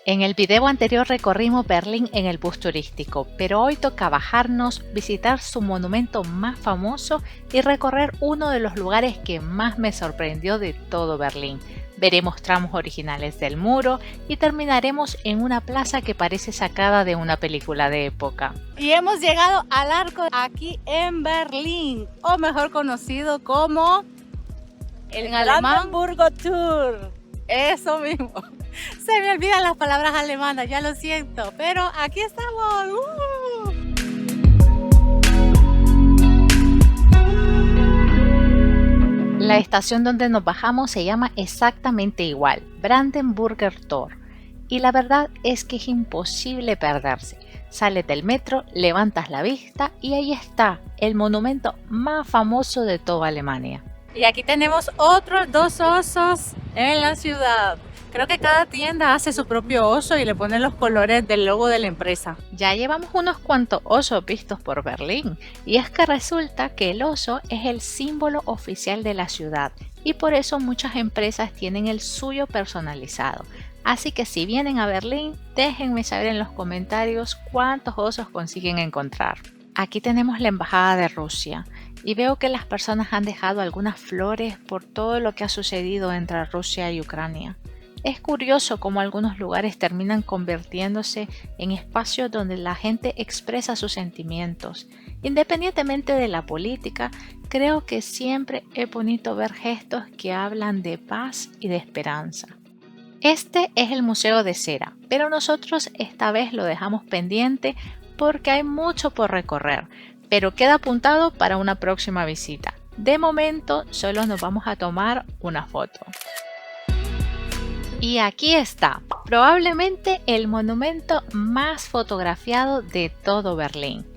En el video anterior recorrimos Berlín en el bus turístico, pero hoy toca bajarnos, visitar su monumento más famoso y recorrer uno de los lugares que más me sorprendió de todo Berlín. Veremos tramos originales del muro y terminaremos en una plaza que parece sacada de una película de época. Y hemos llegado al Arco aquí en Berlín, o mejor conocido como el Brandenburgo Tour. Eso mismo. Se me olvidan las palabras alemanas, ya lo siento, pero aquí estamos. La estación donde nos bajamos se llama exactamente igual, Brandenburger Tor, y la verdad es que es imposible perderse. Sales del metro, levantas la vista y ahí está, el monumento más famoso de toda Alemania. Y aquí tenemos otros dos osos en la ciudad. Creo que cada tienda hace su propio oso y le pone los colores del logo de la empresa. Ya llevamos unos cuantos osos vistos por Berlín, y es que resulta que el oso es el símbolo oficial de la ciudad y por eso muchas empresas tienen el suyo personalizado. Así que si vienen a Berlín, déjenme saber en los comentarios cuántos osos consiguen encontrar. Aquí tenemos la embajada de Rusia y veo que las personas han dejado algunas flores por todo lo que ha sucedido entre Rusia y Ucrania. Es curioso cómo algunos lugares terminan convirtiéndose en espacios donde la gente expresa sus sentimientos. Independientemente de la política, creo que siempre es bonito ver gestos que hablan de paz y de esperanza. Este es el Museo de Cera, pero nosotros esta vez lo dejamos pendiente porque hay mucho por recorrer, pero queda apuntado para una próxima visita. De momento, solo nos vamos a tomar una foto. Y aquí está, probablemente el monumento más fotografiado de todo Berlín.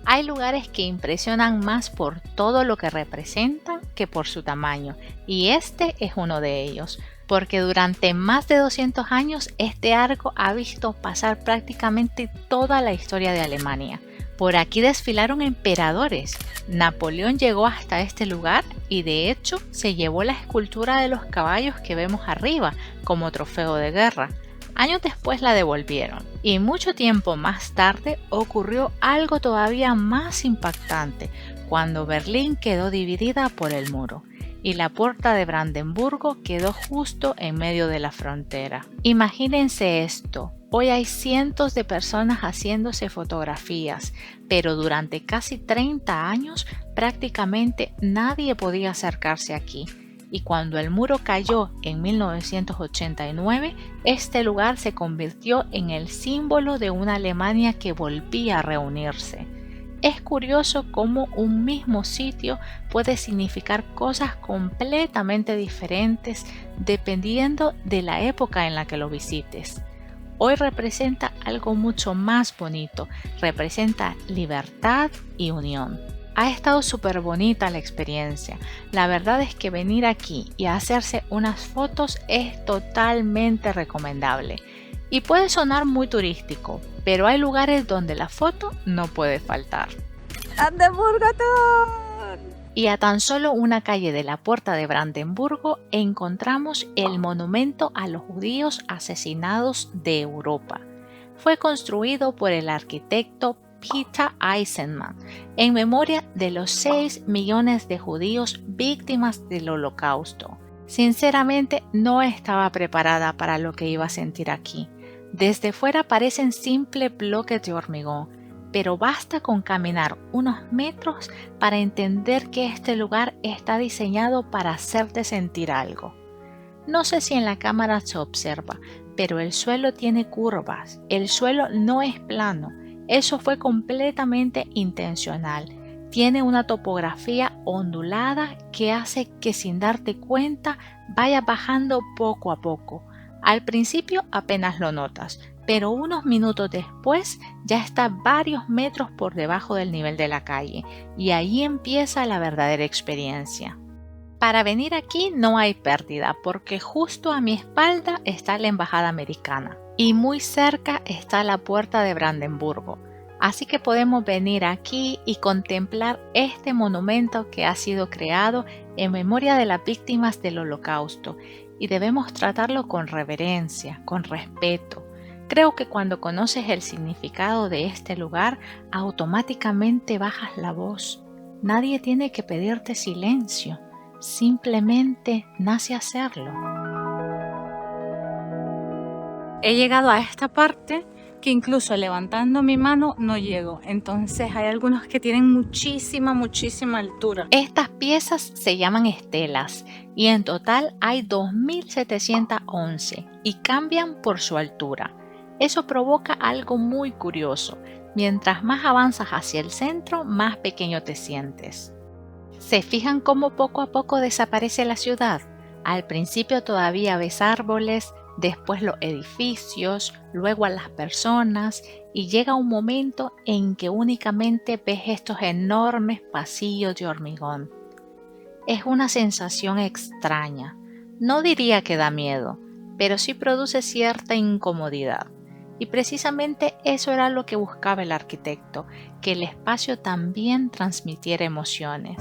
Hay lugares que impresionan más por todo lo que representan que por su tamaño, y este es uno de ellos, porque durante más de 200 años este arco ha visto pasar prácticamente toda la historia de Alemania. Por aquí desfilaron emperadores. Napoleón llegó hasta este lugar y de hecho se llevó la escultura de los caballos que vemos arriba como trofeo de guerra. Años después la devolvieron y mucho tiempo más tarde ocurrió algo todavía más impactante cuando Berlín quedó dividida por el muro y la puerta de Brandenburgo quedó justo en medio de la frontera. Imagínense esto. Hoy hay cientos de personas haciéndose fotografías, pero durante casi 30 años prácticamente nadie podía acercarse aquí. Y cuando el muro cayó en 1989, este lugar se convirtió en el símbolo de una Alemania que volvía a reunirse. Es curioso cómo un mismo sitio puede significar cosas completamente diferentes dependiendo de la época en la que lo visites. Hoy representa algo mucho más bonito, representa libertad y unión. Ha estado súper bonita la experiencia. La verdad es que venir aquí y hacerse unas fotos es totalmente recomendable. Y puede sonar muy turístico, pero hay lugares donde la foto no puede faltar. ¡Brandenburgo Tour! Y a tan solo una calle de la puerta de Brandenburgo encontramos el monumento a los judíos asesinados de Europa. Fue construido por el arquitecto Peter Eisenman en memoria de los 6 millones de judíos víctimas del Holocausto. Sinceramente no estaba preparada para lo que iba a sentir aquí. Desde fuera parecen simples bloques de hormigón, pero basta con caminar unos metros para entender que este lugar está diseñado para hacerte sentir algo. No sé si en la cámara se observa, pero el suelo tiene curvas, el suelo no es plano, eso fue completamente intencional. Tiene una topografía ondulada que hace que sin darte cuenta vaya bajando poco a poco. Al principio apenas lo notas, pero unos minutos después ya está varios metros por debajo del nivel de la calle y ahí empieza la verdadera experiencia. Para venir aquí no hay pérdida porque justo a mi espalda está la embajada americana y muy cerca está la puerta de Brandenburgo. Así que podemos venir aquí y contemplar este monumento que ha sido creado en memoria de las víctimas del Holocausto y debemos tratarlo con reverencia, con respeto. Creo que cuando conoces el significado de este lugar, automáticamente bajas la voz. Nadie tiene que pedirte silencio, simplemente nace hacerlo. He llegado a esta parte que incluso levantando mi mano no llego. Entonces hay algunos que tienen muchísima altura. Estas piezas se llaman estelas y en total hay 2711 y cambian por su altura. Eso provoca algo muy curioso. Mientras más avanzas hacia el centro, más pequeño te sientes. ¿Se fijan cómo poco a poco desaparece la ciudad? Al principio todavía ves árboles, después los edificios, luego a las personas y llega un momento en que únicamente ves estos enormes pasillos de hormigón. Es una sensación extraña. No diría que da miedo, pero sí produce cierta incomodidad. Y precisamente eso era lo que buscaba el arquitecto, que el espacio también transmitiera emociones.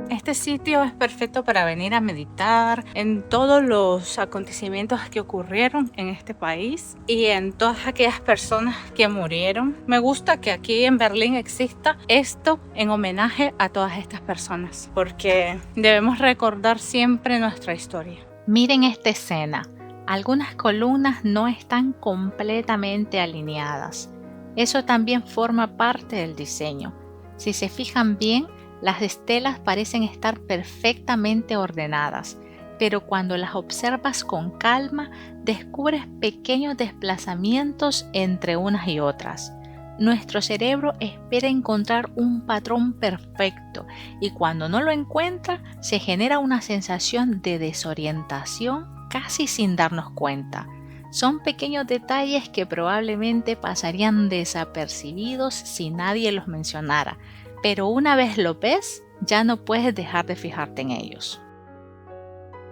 Este sitio es perfecto para venir a meditar en todos los acontecimientos que ocurrieron en este país y en todas aquellas personas que murieron. Me gusta que aquí en Berlín exista esto en homenaje a todas estas personas, porque debemos recordar siempre nuestra historia. Miren esta escena. Algunas columnas no están completamente alineadas. Eso también forma parte del diseño. Si se fijan bien, las estelas parecen estar perfectamente ordenadas, pero cuando las observas con calma, descubres pequeños desplazamientos entre unas y otras. Nuestro cerebro espera encontrar un patrón perfecto y cuando no lo encuentra, se genera una sensación de desorientación casi sin darnos cuenta. Son pequeños detalles que probablemente pasarían desapercibidos si nadie los mencionara, pero una vez lo ves, ya no puedes dejar de fijarte en ellos.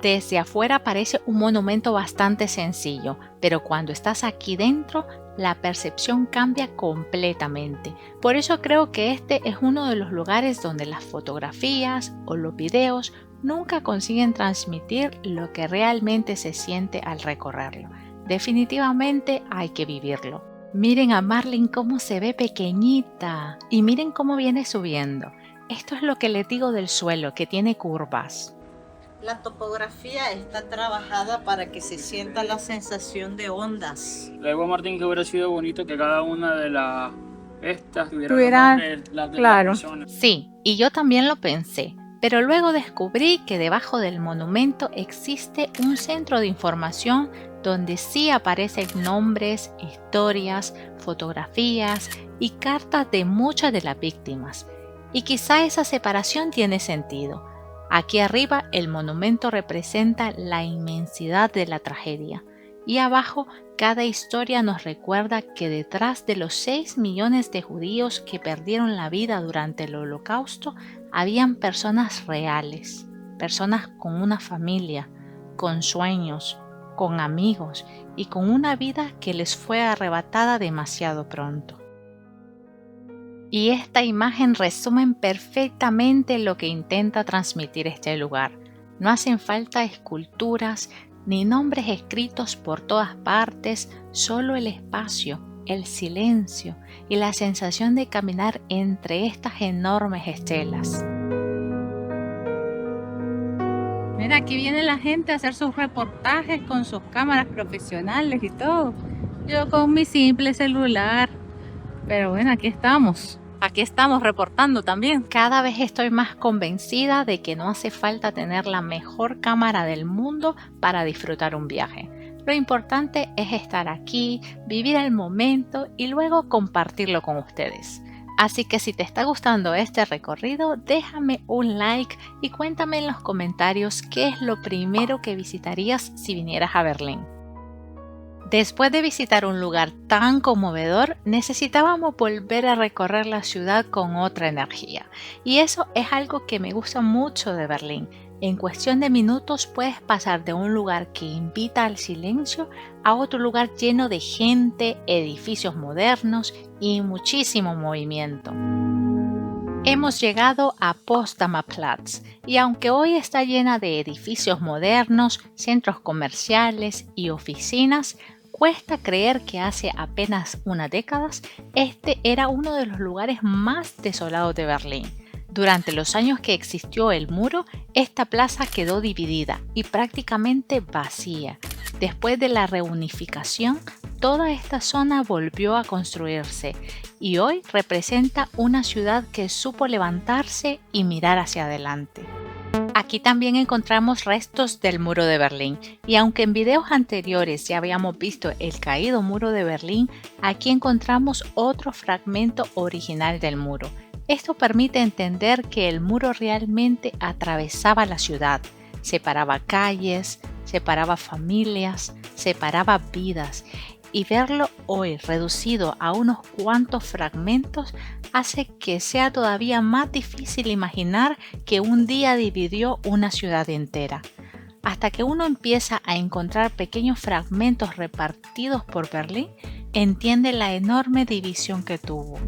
Desde afuera parece un monumento bastante sencillo, pero cuando estás aquí dentro, la percepción cambia completamente. Por eso creo que este es uno de los lugares donde las fotografías o los videos nunca consiguen transmitir lo que realmente se siente al recorrerlo. Definitivamente hay que vivirlo. Miren a Marlene cómo se ve pequeñita y miren cómo viene subiendo. Esto es lo que les digo del suelo, que tiene curvas. La topografía está trabajada para que se sienta la sensación de ondas. Le digo a Martín que hubiera sido bonito que cada una de estas tuviera las claro. personas. Sí, y yo también lo pensé, pero luego descubrí que debajo del monumento existe un centro de información donde sí aparecen nombres, historias, fotografías y cartas de muchas de las víctimas. Y quizá esa separación tiene sentido. Aquí arriba el monumento representa la inmensidad de la tragedia y abajo cada historia nos recuerda que detrás de los 6 millones de judíos que perdieron la vida durante el Holocausto habían personas reales, personas con una familia, con sueños, con amigos y con una vida que les fue arrebatada demasiado pronto. Y esta imagen resume perfectamente lo que intenta transmitir este lugar. No hacen falta esculturas ni nombres escritos por todas partes, solo el espacio, el silencio y la sensación de caminar entre estas enormes estelas. Mira, aquí viene la gente a hacer sus reportajes con sus cámaras profesionales y todo. Yo con mi simple celular. Pero bueno, aquí estamos. Aquí estamos reportando también. Cada vez estoy más convencida de que no hace falta tener la mejor cámara del mundo para disfrutar un viaje. Lo importante es estar aquí, vivir el momento y luego compartirlo con ustedes. Así que si te está gustando este recorrido, déjame un like y cuéntame en los comentarios qué es lo primero que visitarías si vinieras a Berlín. Después de visitar un lugar tan conmovedor, necesitábamos volver a recorrer la ciudad con otra energía. Y eso es algo que me gusta mucho de Berlín. En cuestión de minutos puedes pasar de un lugar que invita al silencio a otro lugar lleno de gente, edificios modernos y muchísimo movimiento. Hemos llegado a Potsdamer Platz y aunque hoy está llena de edificios modernos, centros comerciales y oficinas, cuesta creer que hace apenas unas décadas este era uno de los lugares más desolados de Berlín. Durante los años que existió el muro, esta plaza quedó dividida y prácticamente vacía. Después de la reunificación, toda esta zona volvió a construirse y hoy representa una ciudad que supo levantarse y mirar hacia adelante. Aquí también encontramos restos del muro de Berlín y aunque en videos anteriores ya habíamos visto el caído muro de Berlín, aquí encontramos otro fragmento original del muro. Esto permite entender que el muro realmente atravesaba la ciudad, separaba calles, separaba familias, separaba vidas y verlo hoy reducido a unos cuantos fragmentos hace que sea todavía más difícil imaginar que un día dividió una ciudad entera. Hasta que uno empieza a encontrar pequeños fragmentos repartidos por Berlín, entiende la enorme división que tuvo.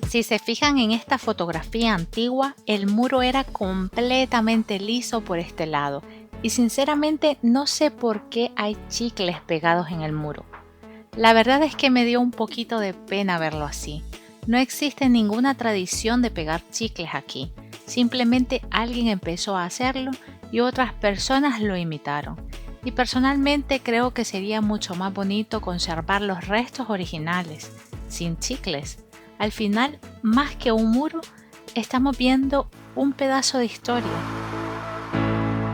Si se fijan en esta fotografía antigua, el muro era completamente liso por este lado y sinceramente no sé por qué hay chicles pegados en el muro. La verdad es que me dio un poquito de pena verlo así. No existe ninguna tradición de pegar chicles aquí, simplemente alguien empezó a hacerlo y otras personas lo imitaron. Y personalmente creo que sería mucho más bonito conservar los restos originales, sin chicles. Al final, más que un muro, estamos viendo un pedazo de historia.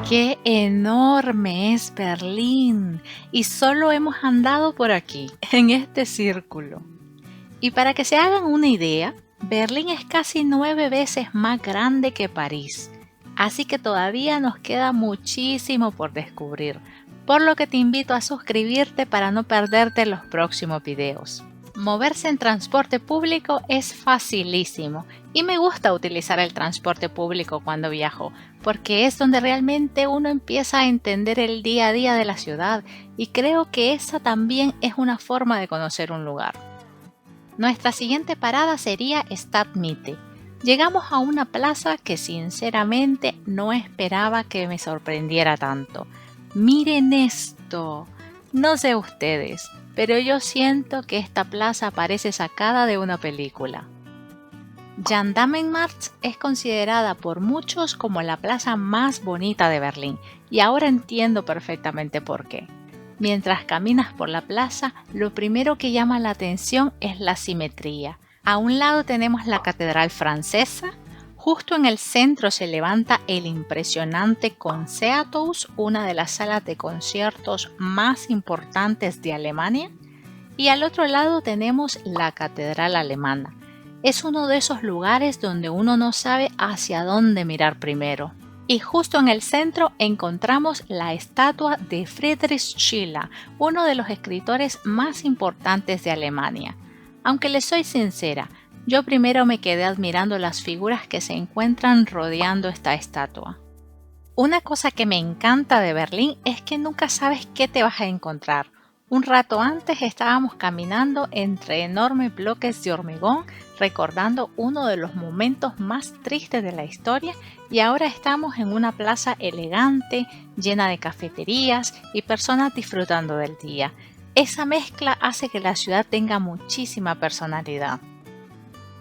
¡Qué enorme es Berlín! Y solo hemos andado por aquí, en este círculo. Y para que se hagan una idea, Berlín es casi 9 veces más grande que París. Así que todavía nos queda muchísimo por descubrir, por lo que te invito a suscribirte para no perderte los próximos videos. Moverse en transporte público es facilísimo y me gusta utilizar el transporte público cuando viajo porque es donde realmente uno empieza a entender el día a día de la ciudad y creo que esa también es una forma de conocer un lugar. Nuestra siguiente parada sería Stadtmitte. Llegamos a una plaza que sinceramente no esperaba que me sorprendiera tanto. ¡Miren esto! No sé ustedes, pero yo siento que esta plaza parece sacada de una película. Gendarmenmarkt es considerada por muchos como la plaza más bonita de Berlín y ahora entiendo perfectamente por qué. Mientras caminas por la plaza, lo primero que llama la atención es la simetría. A un lado tenemos la Catedral Francesa. Justo en el centro se levanta el impresionante Konzerthaus, una de las salas de conciertos más importantes de Alemania. Y al otro lado tenemos la Catedral Alemana. Es uno de esos lugares donde uno no sabe hacia dónde mirar primero. Y justo en el centro encontramos la estatua de Friedrich Schiller, uno de los escritores más importantes de Alemania. Aunque les soy sincera, yo primero me quedé admirando las figuras que se encuentran rodeando esta estatua. Una cosa que me encanta de Berlín es que nunca sabes qué te vas a encontrar. Un rato antes estábamos caminando entre enormes bloques de hormigón, recordando uno de los momentos más tristes de la historia, y ahora estamos en una plaza elegante, llena de cafeterías y personas disfrutando del día. Esa mezcla hace que la ciudad tenga muchísima personalidad.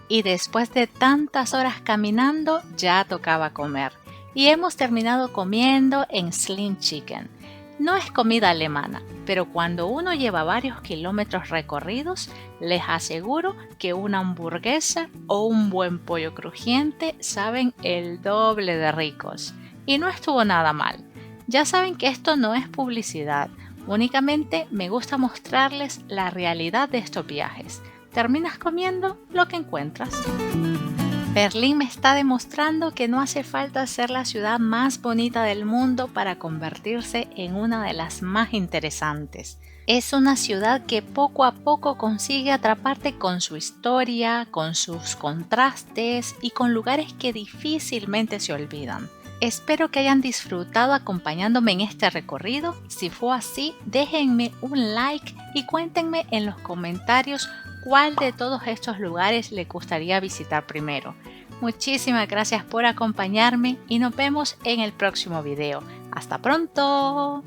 Y después de tantas horas caminando, ya tocaba comer. Y hemos terminado comiendo en Slim Chicken. No es comida alemana, pero cuando uno lleva varios kilómetros recorridos, les aseguro que una hamburguesa o un buen pollo crujiente saben el doble de ricos. Y no estuvo nada mal. Ya saben que esto no es publicidad, únicamente me gusta mostrarles la realidad de estos viajes. Terminas comiendo lo que encuentras. Berlín me está demostrando que no hace falta ser la ciudad más bonita del mundo para convertirse en una de las más interesantes. Es una ciudad que poco a poco consigue atraparte con su historia, con sus contrastes y con lugares que difícilmente se olvidan. Espero que hayan disfrutado acompañándome en este recorrido. Si fue así, déjenme un like y cuéntenme en los comentarios cuál de todos estos lugares les gustaría visitar primero. Muchísimas gracias por acompañarme y nos vemos en el próximo video. ¡Hasta pronto!